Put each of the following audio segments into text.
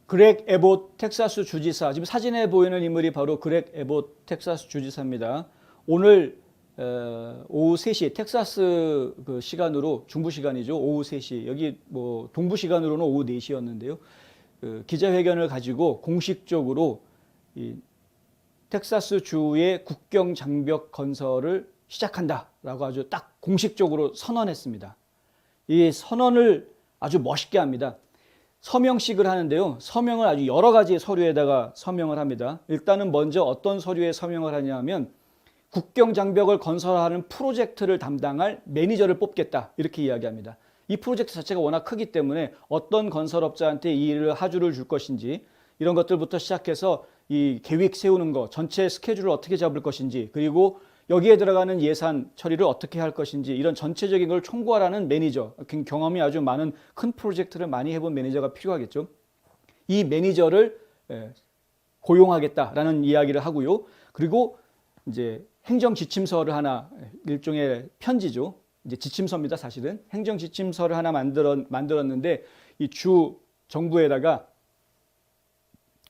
그렉 에봇 텍사스 주지사, 지금 사진에 보이는 인물이 바로 그렉 에봇 텍사스 주지사입니다. 오늘 오후 3시 텍사스 그 시간으로 중부 시간이죠. 오후 3시. 여기 뭐 동부 시간으로는 오후 4시였는데요. 그 기자회견을 가지고 공식적으로 이 텍사스 주의 국경 장벽 건설을 시작한다라고 아주 딱 공식적으로 선언했습니다. 이 선언을 아주 멋있게 합니다. 서명식을 하는데요. 서명을 아주 여러 가지 서류에다가 서명을 합니다. 일단은 먼저 어떤 서류에 서명을 하냐 하면 국경 장벽을 건설하는 프로젝트를 담당할 매니저를 뽑겠다, 이렇게 이야기합니다. 이 프로젝트 자체가 워낙 크기 때문에 어떤 건설업자한테 이 일을 하주를 줄 것인지 이런 것들부터 시작해서 이 계획 세우는 거, 전체 스케줄을 어떻게 잡을 것인지, 그리고 여기에 들어가는 예산 처리를 어떻게 할 것인지, 이런 전체적인 걸 총괄하는 매니저, 경험이 아주 많은 큰 프로젝트를 많이 해본 매니저가 필요하겠죠. 이 매니저를 고용하겠다라는 이야기를 하고요. 그리고 이제 행정 지침서를 하나, 일종의 편지죠. 이제 지침서입니다. 사실은 행정 지침서를 하나 만들었는데 이 주 정부에다가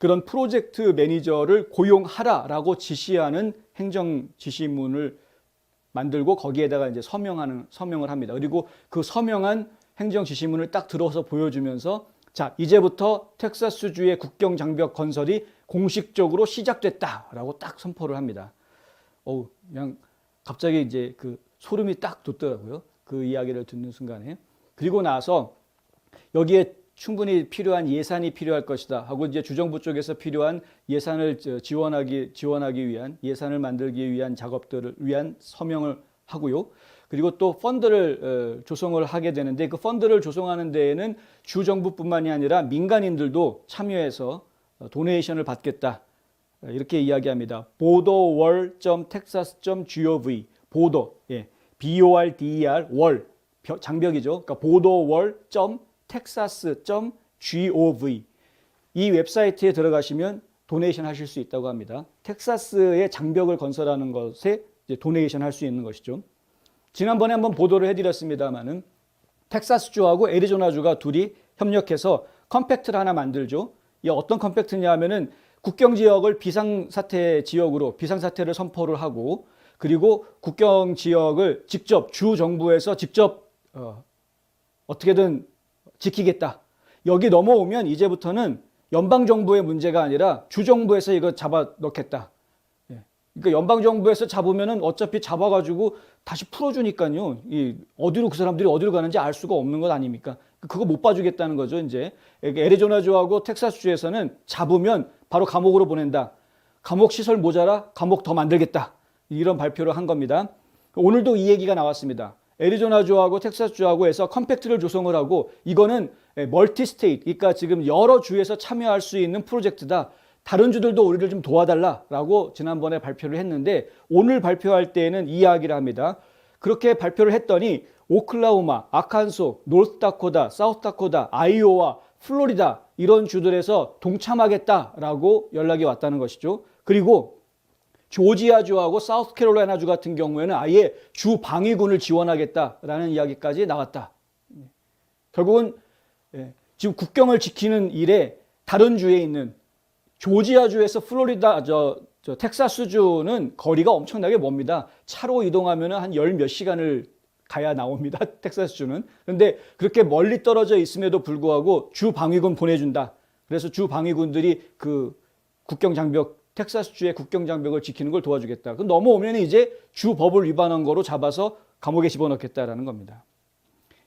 그런 프로젝트 매니저를 고용하라라고 지시하는 행정 지시문을 만들고 거기에다가 이제 서명을 합니다. 그리고 그 서명한 행정 지시문을 딱 들어서 보여주면서 자, 이제부터 텍사스주의 국경 장벽 건설이 공식적으로 시작됐다라고 딱 선포를 합니다. 그냥 갑자기 이제 그 소름이 딱 돋더라고요. 그 이야기를 듣는 순간에. 그리고 나서 여기에 충분히 필요한 예산이 필요할 것이다 하고 이제 주정부 쪽에서 필요한 예산을 지원하기 위한, 예산을 만들기 위한 작업들을 위한 서명을 하고요. 그리고 또 펀드를 조성을 하게 되는데 그 펀드를 조성하는 데에는 주정부뿐만이 아니라 민간인들도 참여해서 도네이션을 받겠다, 이렇게 이야기합니다. border.texas.gov, border, BORDER, 월, 장벽이죠. 그러니까 borderwall.texas.gov, 이 웹사이트에 들어가시면 도네이션 하실 수 있다고 합니다. 텍사스의 장벽을 건설하는 것에 이제 도네이션 할 수 있는 것이죠. 지난번에 한번 보도를 해드렸습니다만은 텍사스주하고 애리조나주가 둘이 협력해서 컴팩트를 하나 만들죠. 이 어떤 컴팩트냐 하면은 국경 지역을 비상사태 지역으로 비상사태를 선포를 하고, 그리고 국경 지역을 직접 주 정부에서 직접 어떻게든 지키겠다. 여기 넘어오면 이제부터는 연방정부의 문제가 아니라 주정부에서 이거 잡아 넣겠다. 그러니까 연방정부에서 잡으면은 어차피 잡아가지고 다시 풀어주니까요. 어디로 그 사람들이 어디로 가는지 알 수가 없는 것 아닙니까? 그거 못 봐주겠다는 거죠. 이제 애리조나주하고 텍사스주에서는 잡으면 바로 감옥으로 보낸다. 감옥 시설 모자라 감옥 더 만들겠다. 이런 발표를 한 겁니다. 오늘도 이 얘기가 나왔습니다. 애리조나주하고 텍사스주하고 해서 컴팩트를 조성을 하고 이거는 멀티 스테이트, 그러니까 지금 여러 주에서 참여할 수 있는 프로젝트다. 다른 주들도 우리를 좀 도와달라라고 지난번에 발표를 했는데 오늘 발표할 때에는 이 이야기를 합니다. 그렇게 발표를 했더니 오클라호마, 아칸소, 노스다코다, 사우스다코다, 아이오와, 플로리다 이런 주들에서 동참하겠다라고 연락이 왔다는 것이죠. 그리고 조지아주하고 사우스캐롤라이나주 같은 경우에는 아예 주 방위군을 지원하겠다라는 이야기까지 나왔다. 결국은 지금 국경을 지키는 일에 다른 주에 있는 조지아주에서 플로리다, 텍사스주는 거리가 엄청나게 멉니다. 차로 이동하면 한 열 몇 시간을 가야 나옵니다. 텍사스주는. 그런데 그렇게 멀리 떨어져 있음에도 불구하고 주 방위군 보내준다. 그래서 주 방위군들이 그 국경 장벽, 텍사스주의 국경 장벽을 지키는 걸 도와주겠다. 그럼 넘어오면 이제 주 법을 위반한 거로 잡아서 감옥에 집어넣겠다라는 겁니다.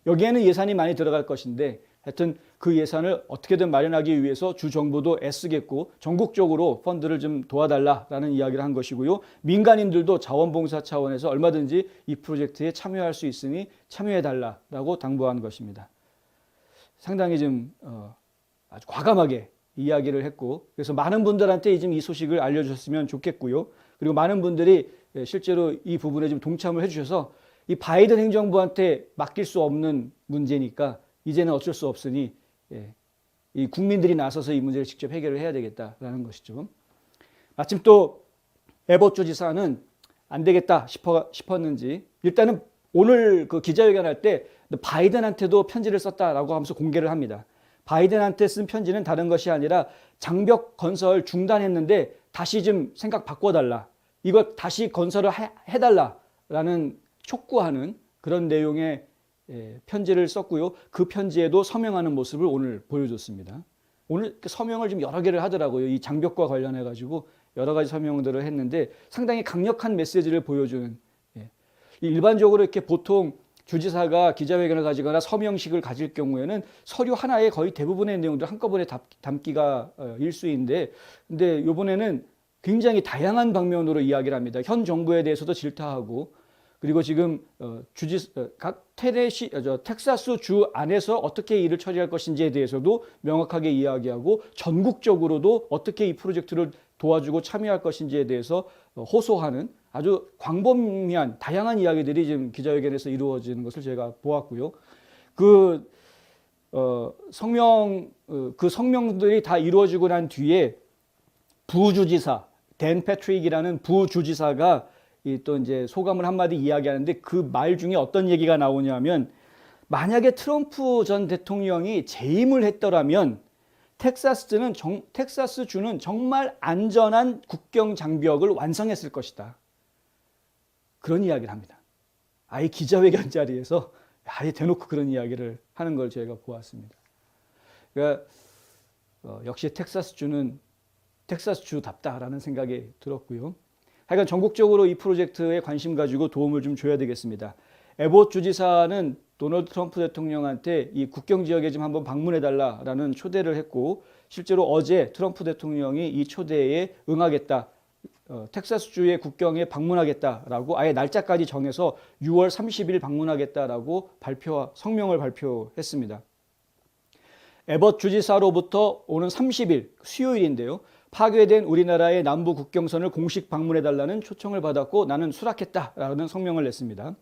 여기에는 예산이 많이 들어갈 것인데 하여튼 그 예산을 어떻게든 마련하기 위해서 주 정부도 애쓰겠고 전국적으로 펀드를 좀 도와달라라는 이야기를 한 것이고요. 민간인들도 자원봉사 차원에서 얼마든지 이 프로젝트에 참여할 수 있으니 참여해달라라고 당부한 것입니다. 상당히 좀 아주 과감하게 이야기를 했고, 그래서 많은 분들한테 지금 이 소식을 알려주셨으면 좋겠고요. 그리고 많은 분들이 실제로 이 부분에 좀 동참을 해주셔서 이 바이든 행정부한테 맡길 수 없는 문제니까 이제는 어쩔 수 없으니 이 국민들이 나서서 이 문제를 직접 해결을 해야 되겠다라는 것이죠. 마침 또 에봇 주지사는 안 되겠다 싶었는지 일단은 오늘 그 기자회견할 때 바이든한테도 편지를 썼다라고 하면서 공개를 합니다. 바이든한테 쓴 편지는 다른 것이 아니라 장벽 건설 중단했는데 다시 좀 생각 바꿔달라. 이걸 다시 건설을 해달라라는 촉구하는 그런 내용의 편지를 썼고요. 그 편지에도 서명하는 모습을 오늘 보여줬습니다. 오늘 서명을 좀 여러 개를 하더라고요. 이 장벽과 관련해 가지고 여러 가지 서명들을 했는데 상당히 강력한 메시지를 보여주는, 일반적으로 이렇게 보통 주지사가 기자회견을 가지거나 서명식을 가질 경우에는 서류 하나에 거의 대부분의 내용들 한꺼번에 담기가 일수인데, 근데 이번에는 굉장히 다양한 방면으로 이야기를 합니다. 현 정부에 대해서도 질타하고, 그리고 지금 각 텍사스 주 안에서 어떻게 일을 처리할 것인지에 대해서도 명확하게 이야기하고, 전국적으로도 어떻게 이 프로젝트를 도와주고 참여할 것인지에 대해서 호소하는 아주 광범위한 다양한 이야기들이 지금 기자회견에서 이루어지는 것을 제가 보았고요. 그 성명들이 다 이루어지고 난 뒤에 부주지사 댄 패트릭이라는 부주지사가 또 이제 소감을 한마디 이야기하는데, 그 말 중에 어떤 얘기가 나오냐면, 만약에 트럼프 전 대통령이 재임을 했더라면 텍사스주는 정말 안전한 국경 장벽을 완성했을 것이다. 그런 이야기를 합니다. 아예 기자회견 자리에서 아예 대놓고 그런 이야기를 하는 걸 제가 보았습니다. 그러니까 역시 텍사스주는 텍사스주답다라는 생각이 들었고요. 하여간 전국적으로 이 프로젝트에 관심 가지고 도움을 좀 줘야 되겠습니다. 에봇 주지사는 도널드 트럼프 대통령한테 이 국경 지역에 좀 한번 방문해달라라는 초대를 했고, 실제로 어제 트럼프 대통령이 이 초대에 응하겠다, 텍사스주의 국경에 방문하겠다라고 아예 날짜까지 정해서 6월 30일 방문하겠다라고 성명을 발표했습니다. 에봇 주지사로부터 오는 30일 수요일인데요. 파괴된 우리나라의 남부 국경선을 공식 방문해달라는 초청을 받았고 나는 수락했다라는 성명을 냈습니다.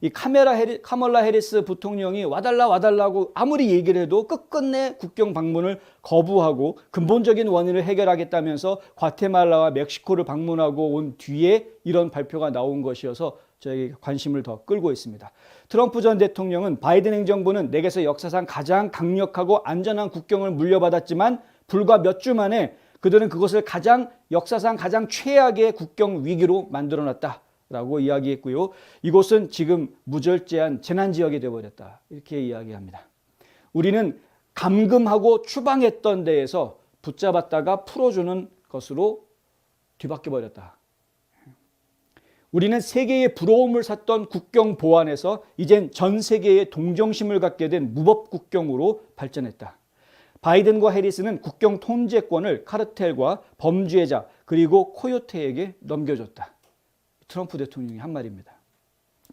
이 카멀라 해리스 부통령이 와달라고 아무리 얘기를 해도 끝끝내 국경 방문을 거부하고 근본적인 원인을 해결하겠다면서 과테말라와 멕시코를 방문하고 온 뒤에 이런 발표가 나온 것이어서 저에게 관심을 더 끌고 있습니다. 트럼프 전 대통령은 바이든 행정부는 내게서 역사상 가장 강력하고 안전한 국경을 물려받았지만 불과 몇 주 만에 그들은 그것을 역사상 가장 최악의 국경 위기로 만들어놨다 라고 이야기했고요. 이곳은 지금 무절제한 재난지역이 되어버렸다, 이렇게 이야기합니다. 우리는 감금하고 추방했던 데에서 붙잡았다가 풀어주는 것으로 뒤바뀌어버렸다. 우리는 세계의 부러움을 샀던 국경 보안에서 이젠 전 세계의 동정심을 갖게 된 무법 국경으로 발전했다. 바이든과 해리스는 국경 통제권을 카르텔과 범죄자 그리고 코요테에게 넘겨줬다. 트럼프 대통령이 한 말입니다.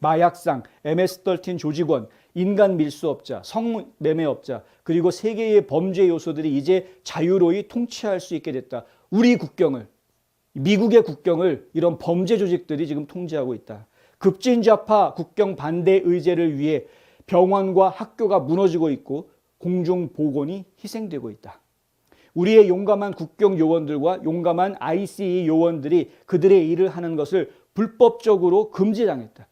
마약상, MS-13 조직원, 인간 밀수업자, 성매매업자, 그리고 세계의 범죄 요소들이 이제 자유로이 통치할 수 있게 됐다. 우리 국경을, 미국의 국경을 이런 범죄 조직들이 지금 통제하고 있다. 급진좌파 국경 반대 의제를 위해 병원과 학교가 무너지고 있고 공중보건이 희생되고 있다. 우리의 용감한 국경 요원들과 용감한 ICE 요원들이 그들의 일을 하는 것을 불법적으로 금지당했다.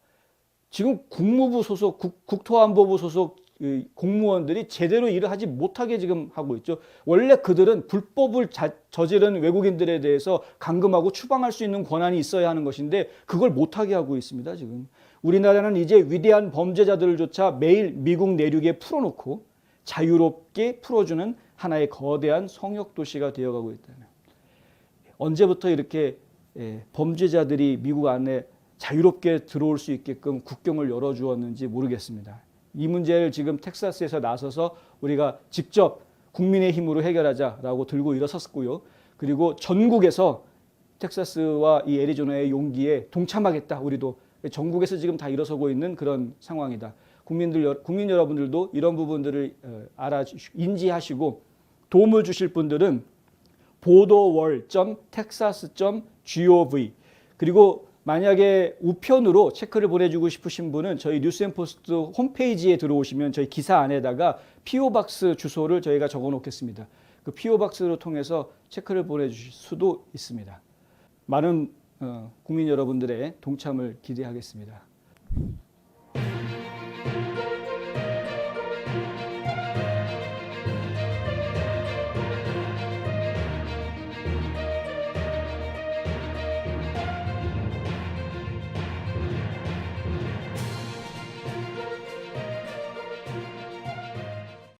지금 국무부 소속, 국토안보부 소속 공무원들이 제대로 일을 하지 못하게 지금 하고 있죠. 원래 그들은 불법을 저지른 외국인들에 대해서 감금하고 추방할 수 있는 권한이 있어야 하는 것인데 그걸 못하게 하고 있습니다. 지금 우리나라는 이제 위대한 범죄자들조차 매일 미국 내륙에 풀어놓고 자유롭게 풀어주는 하나의 거대한 성역도시가 되어가고 있다는. 언제부터 이렇게 범죄자들이 미국 안에 자유롭게 들어올 수 있게끔 국경을 열어주었는지 모르겠습니다. 이 문제를 지금 텍사스에서 나서서 우리가 직접 국민의 힘으로 해결하자라고 들고 일어섰고요. 그리고 전국에서 텍사스와 이 애리조나의 용기에 동참하겠다. 우리도 전국에서 지금 다 일어서고 있는 그런 상황이다. 국민 여러분들도 이런 부분들을 인지하시고 도움을 주실 분들은 보도월.texas.gov 그리고 만약에 우편으로 체크를 보내주고 싶으신 분은 저희 뉴스앤포스트 홈페이지에 들어오시면 저희 기사 안에다가 PO박스 주소를 저희가 적어 놓겠습니다. 그 PO박스로 통해서 체크를 보내주실 수도 있습니다. 많은 국민 여러분들의 동참을 기대하겠습니다.